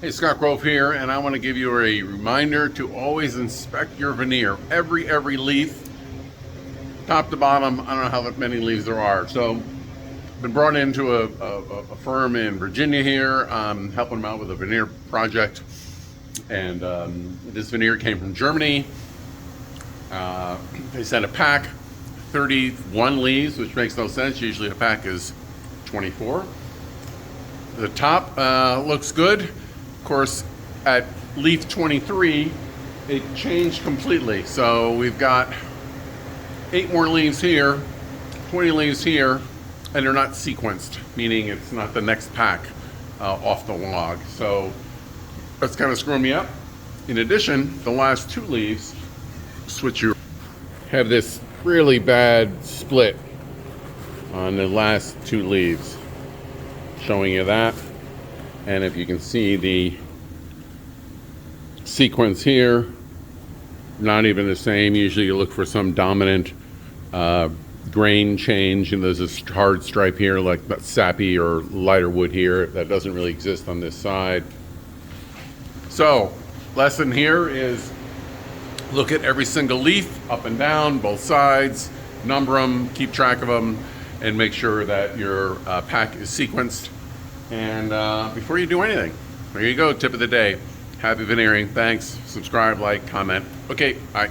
Hey, Scott Grove here, and I want to give you a reminder to always inspect your veneer. Every leaf, top to bottom. I don't know how many leaves there are. So, been brought into a firm in Virginia here, helping them out with a veneer project. And this veneer came from Germany. They sent a pack, 31 leaves, which makes no sense. Usually a pack is 24. The top looks good. Of course, at leaf 23, it changed completely. So we've got 8 more leaves here, 20 leaves here, and they're not sequenced, meaning it's not the next pack off the log. So that's kind of screwing me up. In addition, the last 2 leaves, have this really bad split on the last 2 leaves, showing you that. And if you can see the sequence here, not even the same. Usually you look for some dominant grain change, and there's this hard stripe here like that sappy or lighter wood here that doesn't really exist on this side. So lesson here is look at every single leaf up and down, both sides, number them, keep track of them, and make sure that your pack is sequenced. And before you do anything, there you go, tip of the day. Happy veneering. Thanks. Subscribe, like, comment. Okay, bye.